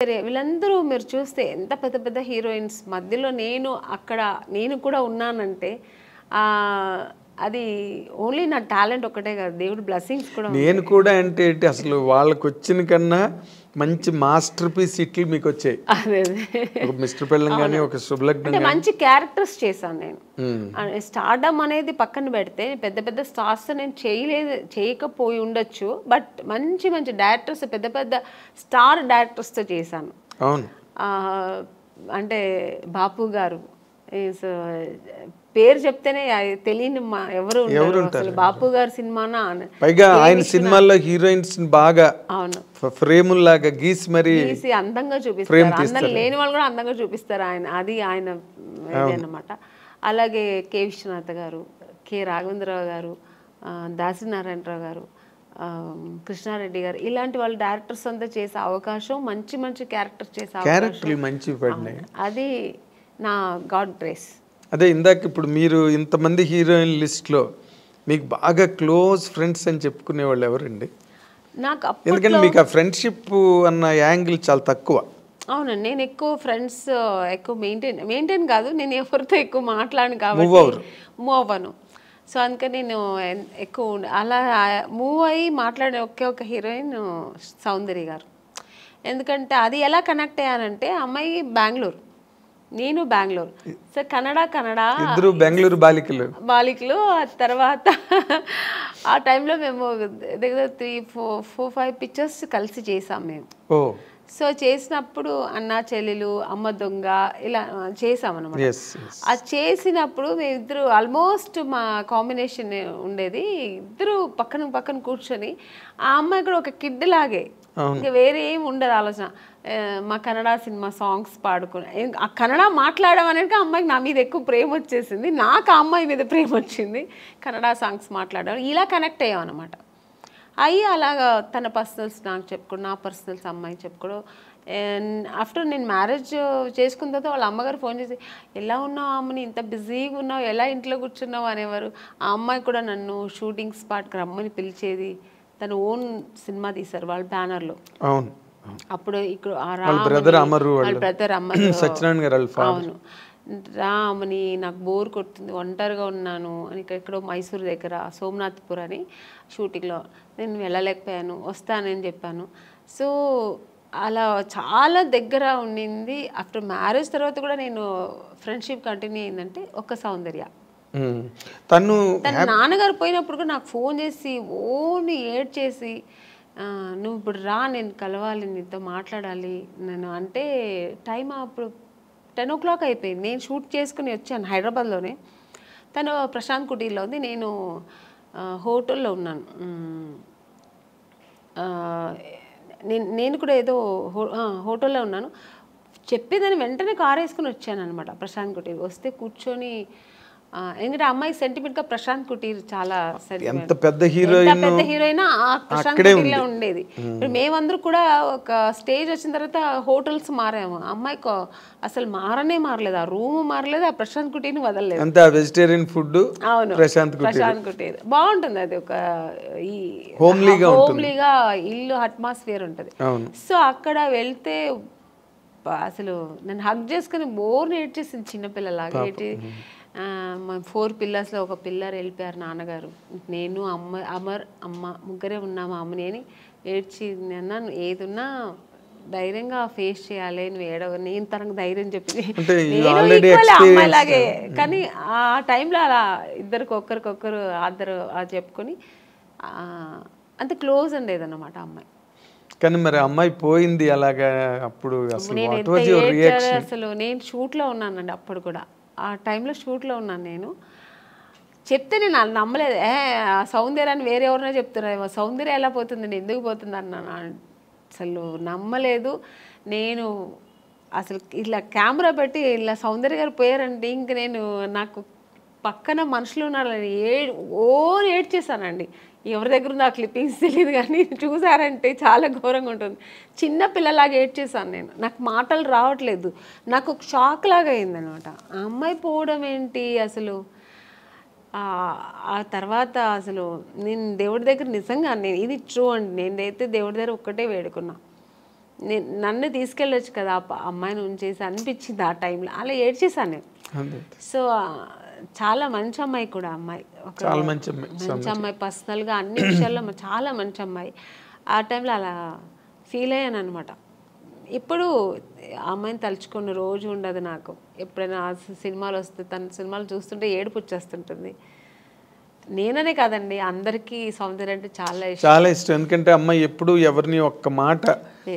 సరే వీళ్ళందరూ మీరు చూస్తే ఎంత పెద్ద పెద్ద హీరోయిన్స్ మధ్యలో నేను కూడా ఉన్నానంటే అది ఓన్లీ నా టాలెంట్ ఒకటే కాదు, దేవుడి బ్లెస్సింగ్స్ కూడా. నేను కూడా అంటే ఏంటి అసలు వాళ్ళకి వచ్చిన కన్నా మంచి మాస్టర్ పీస్ హిట్లు మీకు వచ్చాయి. అదే ఒక మిస్టర్ పెళ్ళం కానీ ఒక శుభలగ్నం అంటే మంచి క్యారెక్టర్స్ చేశాను నేను. స్టార్డమ్ అనేది పక్కన పెడితే పెద్ద పెద్ద స్టార్స్ నేను చేయకపోయి ఉండొచ్చు, బట్ మంచి మంచి డైరెక్టర్స్ పెద్ద పెద్ద స్టార్ డైరెక్టర్స్తో చేశాను. అవును, అంటే బాపు గారు పేరు చెప్తేనే తెలియని ఎవరు ఉంటారు. బాపు గారి సినిమానా, పైగా ఆయన సినిమాల్లో హీరోయిన్స్ బాగా అవును ఫ్రేముల్లాగా గీసి మరి అందంగా చూపిస్తారు. అందరు లేని వాళ్ళు కూడా అందంగా చూపిస్తారు అది ఆయన అన్నమాట. అలాగే కె విశ్వనాథ్ గారు, కె రాఘవేంద్రరావు గారు, దాసనారాయణరావు గారు, కృష్ణారెడ్డి గారు, ఇలాంటి వాళ్ళు డైరెక్టర్స్ అంతా చేసే అవకాశం, మంచి మంచి క్యారెక్టర్స్ చేసే క్యారెక్టర్లు మంచి పడినాయి. అది నా గాడ్ గ్రేస్. అదే ఇందాక ఇప్పుడు మీరు ఇంతమంది హీరోయిన్ లిస్ట్లో మీకు బాగా క్లోజ్ ఫ్రెండ్స్ అని చెప్పుకునే వాళ్ళు ఎవరండి? నాకు ఎందుకంటే మీకు ఆ ఫ్రెండ్షిప్ అన్న యాంగిల్ చాలా తక్కువ. అవునండి, నేను ఎక్కువ ఫ్రెండ్స్ ఎక్కువ మెయింటైన్ కాదు, నేను ఎవరితో ఎక్కువ మాట్లాడను కాబట్టి మూవ్ అవ్వను. సో అందుకని నేను ఎక్కువ అలా మూవ్ అయ్యి మాట్లాడే ఒక హీరోయిన్ సౌందర్య గారు. ఎందుకంటే అది ఎలా కనెక్ట్ అయ్యానంటే, అమ్మాయి బెంగళూరు, నేను బెంగళూరు. సో ఇద్దరు బెంగళూరు బాలికలు. తర్వాత ఆ టైంలో మేము దగ్గర 3-4-5 పిక్చర్స్ కలిసి చేసాం మేము. సో చేసినప్పుడు అన్న చెల్లెలు, అమ్మ దొంగ ఇలా చేసామన్నమాట. అది చేసినప్పుడు మేమిద్దరు ఆల్మోస్ట్ మా కాంబినేషన్ ఉండేది. ఇద్దరు పక్కన పక్కన కూర్చొని, ఆ అమ్మాయి కూడా ఒక కిడ్ లాగే, ఇంకా వేరే ఏం ఉండదు ఆలోచన. మా కన్నడ సినిమా సాంగ్స్ పాడుకుని, ఆ కన్నడ మాట్లాడడం అనేది అమ్మాయికి నా మీద ఎక్కువ ప్రేమ వచ్చేసింది, నాకు ఆ అమ్మాయి మీద ప్రేమ వచ్చింది. కన్నడ సాంగ్స్ మాట్లాడడం ఇలా కనెక్ట్ అయ్యాం అనమాట. అయ్యి అలాగా తన పర్సనల్స్ నాకు చెప్పుకోవడం, నా పర్సనల్స్ అమ్మాయికి చెప్పుకోవడం. ఆఫ్టర్ నేను మ్యారేజ్ చేసుకున్న తర్వాత వాళ్ళ అమ్మగారు ఫోన్ చేసి, ఎలా ఉన్నావు అమ్మని, ఇంత బిజీగా ఉన్నావు, ఎలా ఇంట్లో కూర్చున్నావు అనేవారు. ఆ అమ్మాయి కూడా నన్ను షూటింగ్ స్పాట్కి రమ్మని పిలిచేది. తన ఓన్ సినిమా తీశారు వాళ్ళ బ్యానర్లో. అవును, అప్పుడు ఇక్కడ బ్రదర్ అమరు, అవును, రామని నాకు బోర్ కొడుతుంది, ఒంటరిగా ఉన్నాను అని ఎక్కడో మైసూరు దగ్గర సోమనాథ్పూర్ అని షూటింగ్లో నేను వెళ్ళలేకపోయాను, వస్తానని చెప్పాను. సో అలా చాలా దగ్గర ఉండింది. ఆఫ్టర్ మ్యారేజ్ తర్వాత కూడా నేను ఫ్రెండ్షిప్ కంటిన్యూ అయిందంటే ఒక సౌందర్య. తన నాన్నగారు పోయినప్పుడు కూడా నాకు ఫోన్ చేసి ఓన్లీ ఏడ్ చేసి, నువ్వు ఇప్పుడు రా, నేను కలవాలి, నీతో మాట్లాడాలి నేను అంటే. టైం అప్పుడు 10 o'clock అయిపోయింది. నేను షూట్ చేసుకుని వచ్చాను హైదరాబాద్లోనే. తను ప్రశాంత్ కుటీర్లో ఉంది, నేను హోటల్లో ఉన్నాను. నేను కూడా ఏదో హోటల్లో ఉన్నాను. చెప్పేదాన్ని వెంటనే కారు వేసుకుని వచ్చాను అనమాట ప్రశాంత్ కుటీర్. వస్తే కూర్చొని, ఎందుకంటే అమ్మాయి సెంటిమెంట్ గా ప్రశాంత్ కుటీర్ చాలా ఎంత పెద్ద హీరోయిన్ ఆ ప్రశాంత్ కుటీర్లో ఉండేది. మేమందరూ కూడా ఒక స్టేజ్ వచ్చిన తర్వాత హోటల్స్ మారాము. అమ్మాయికి అసలు మారలేదు, ఆ రూమ్ మారలేదు, ఆ ప్రశాంత్ కుటీర్ని వదలలేదు. అంతా వెజిటేరియన్ ఫుడ్. అవును, ప్రశాంత్ కుటీర్ బాగుంటుంది. అది ఒక హోమ్లీగా ఇల్లు అట్మాస్ఫియర్ ఉంటుంది. సో అక్కడ వెళ్తే అసలు నన్ను హగ్ చేసుకుని బోర్ ఏడ్చేసింది, చిన్నపిల్లలాగా ఏడ్చి. మా 4 పిల్లర్స్లో ఒక పిల్లర్ వెళ్ళిపోయారు నాన్నగారు, నేను అమ్మ ముగ్గురే ఉన్నాము. అమ్మని అని ఏడ్చి, అన్నాను ఏదున్నా ధైర్యంగా ఫేస్ చేయాలి, నువ్వు నేను తనకు ధైర్యం చెప్పింది, అమ్మాయిలాగే. కానీ ఆ టైంలో అలా ఒకరికొకరు ఆద్దరు చెప్పుకొని అంత క్లోజ్ ఉండేదన్నమాట అమ్మాయి. కానీ మరి అమ్మాయి పోయింది అలాగా, అప్పుడు అసలు నేను షూట్లో ఉన్నానండి. అప్పుడు కూడా ఆ టైంలో షూట్లో ఉన్నాను. నేను చెప్తే నేను నమ్మలేదు. సౌందర్యాన్ని వేరే ఎవరైనా చెప్తున్నారు, సౌందర్య ఎలా పోతుంది, నేను ఎందుకు పోతుంది అన్నాను. అసలు నమ్మలేదు నేను. అసలు ఇలా కెమెరా పెట్టి ఇలా సౌందర్య గారు పోయారంటే ఇంక నాకు పక్కన మనుషులు ఉన్నారని ఏడ్చేసానండి. ఎవరి దగ్గర ఉందో ఆ క్లిప్పింగ్స్ తెలియదు, కానీ చూసారంటే చాలా ఘోరంగా ఉంటుంది. చిన్న పిల్లలాగా ఏడ్చేసాను నేను. నాకు మాటలు రావట్లేదు, నాకు ఒక షాక్ లాగా అయిందనమాట. ఆ అమ్మాయి పోవడం ఏంటి అసలు. ఆ తర్వాత అసలు నేను దేవుడి దగ్గర నిజంగా ఇది ట్రూ అండి, నేనైతే దేవుడి దగ్గర ఒక్కటే వేడుకున్నా, నన్ను తీసుకెళ్ళొచ్చు కదా అమ్మాయిని ఉంచేసి అనిపించింది ఆ టైంలో. అలా ఏడ్చేసాను నేను. సో చాలా మంచి అమ్మాయి కూడా అమ్మాయి, ఒక మంచి అమ్మాయి, పర్సనల్గా అన్ని విషయాల్లో చాలా మంచి అమ్మాయి. ఆ టైంలో అలా ఫీల్ అయ్యాను అనమాట. ఇప్పుడు అమ్మాయిని తలుచుకున్న రోజు ఉండదు నాకు. ఎప్పుడైనా సినిమాలు వస్తే తన సినిమాలు చూస్తుంటే ఏడుపు వచ్చేస్తుంటుంది. నేననే కాదండి, అందరికీ సౌందర్య అంటే చాలా ఇష్టం. ఎందుకంటే అమ్మాయి ఎప్పుడు ఎవరిని ఒక్క మాట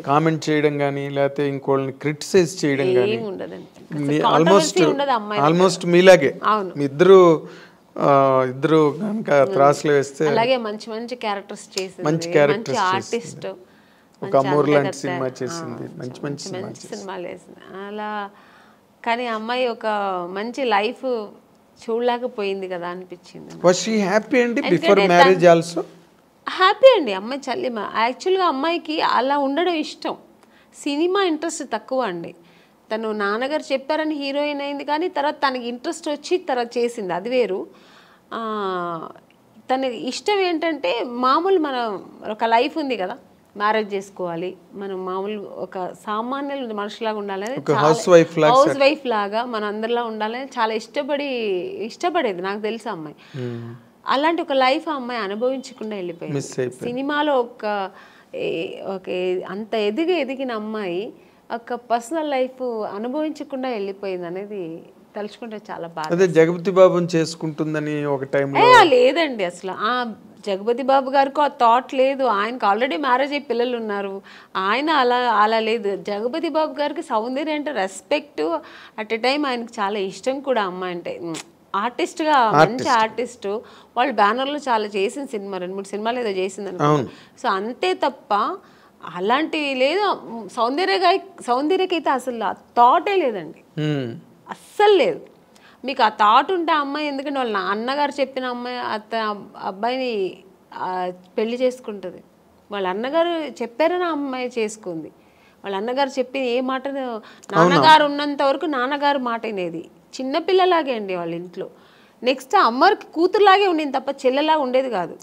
కామెంట్ చేయడం కానీ లేకపోతే ఇంకోళ్ళని క్రిటిసైజ్ చేయడం కానీ ఉండదండి. ఆల్మోస్ట్ మీలాగే మీ ఇద్దరు కనుక త్రాసులు వేస్తే అలాగే మంచి మంచి క్యారెక్టర్స్ చేసింది, మంచి ఆర్టిస్ట్, ఒక అమూర్ లాంటి సినిమా చేసింది, మంచి మంచి సినిమాలు వేసింది అలా. కానీ అమ్మాయి ఒక మంచి లైఫ్ చూడలేకపోయింది కదా అనిపించింది. వాస్ షీ హ్యాపీ అండి బిఫోర్ మ్యారేజ్ ఆల్సో? హ్యాపీ అండి అమ్మాయి. చల్లిమ యాక్చువల్గా అమ్మాయికి అలా ఉండడం ఇష్టం. సినిమా ఇంట్రెస్ట్ తక్కువ అండి. తను నాన్నగారు చెప్పారని హీరోయిన్ అయింది, కానీ తర్వాత తనకి ఇంట్రెస్ట్ వచ్చి తర్వాత చేసింది, అది వేరు. తనకి ఇష్టం ఏంటంటే మామూలు మన ఒక లైఫ్ ఉంది కదా, మ్యారేజ్ చేసుకోవాలి, మనం మామూలు ఒక సామాన్య మనుషులాగా ఉండాలని, హౌస్ వైఫ్ లాగా మన అందరిలా ఉండాలని చాలా ఇష్టపడేది నాకు తెలుసు అమ్మాయి. అలాంటి ఒక లైఫ్ ఆ అమ్మాయి అనుభవించకుండా వెళ్ళిపోయింది. సినిమాలో అంత ఎదిగిన అమ్మాయి ఒక పర్సనల్ లైఫ్ అనుభవించకుండా వెళ్ళిపోయింది అనేది తలుచుకుంటే చాలా బాగా. అదే జగపతి బాబుని చేసుకుంటుందని ఒక టైంలో లేదండి, అసలు ఆ జగపతి బాబు గారికి ఆ థాట్ లేదు. ఆయనకు ఆల్రెడీ మ్యారేజ్ అయ్యి పిల్లలు ఉన్నారు. ఆయన అలా లేదు. జగపతి బాబు గారికి సౌందర్య అంటే రెస్పెక్ట్, అట్ ఎ టైం ఆయనకు చాలా ఇష్టం కూడా అమ్మాయి అంటే. ఆర్టిస్ట్గా మంచి ఆర్టిస్ట్, వాళ్ళు బ్యానర్లో చాలా చేసిన సినిమా 2-3 సినిమాలు ఏదో చేసింది అనుకో. సో అంతే తప్ప అలాంటివి లేదు. సౌందర్యకైతే అసలు ఆ థాటే లేదండి, అస్సలు లేదు. మీకు ఆ థాట్ ఉంటే ఆ అమ్మాయి, ఎందుకంటే వాళ్ళ అన్నగారు చెప్పిన అమ్మాయి అబ్బాయిని పెళ్లి చేసుకుంటుంది. వాళ్ళ అన్నగారు చెప్పారని ఆ అమ్మాయి చేసుకుంది. వాళ్ళ అన్నగారు చెప్పి ఏ మాట, నాన్నగారు ఉన్నంత వరకు నాన్నగారు మాట వినేది. చిన్నపిల్లలాగే అండి వాళ్ళ ఇంట్లో. నెక్స్ట్ అమ్మకి కూతురులాగే ఉండేది తప్ప చెల్లెలాగా ఉండేది కాదు.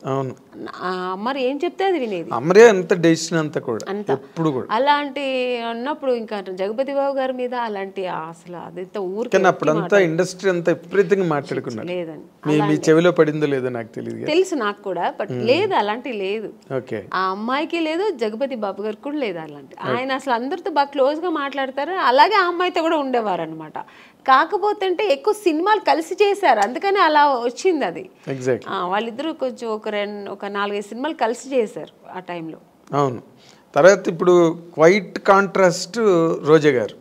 అమ్మరు ఏం చెప్తే అది వినేది. అలాంటి అన్నప్పుడు ఇంకా జగపతి బాబు గారి మీద అలాంటి అసలు అదంతా ఊరికి ఇండస్ట్రీ అంతా విపరీతంగా మాట్లాడుకున్నారు. లేదండి, చెవిలో పడిందో లేదో నాకు తెలియదు, తెలుసు నాకు కూడా, బట్ లేదు అలాంటి లేదు. ఆ అమ్మాయికి లేదు, జగపతి బాబు గారికి కూడా లేదు అలాంటి. ఆయన అసలు అందరితో బాగా క్లోజ్ గా మాట్లాడతారు. అలాగే ఆ అమ్మాయితో కూడా ఉండేవారు అనమాట. కాకపోతే అంటే ఎక్కువ సినిమాలు కలిసి చేశారు, అందుకని అలా వచ్చింది అది. వాళ్ళిద్దరూ కొంచెం ఒక 4-5 సినిమాలు కలిసి చేశారు ఆ టైంలో. అవును. తర్వాత ఇప్పుడు క్వైట్ కాంట్రాస్ట్ రోజా గారు.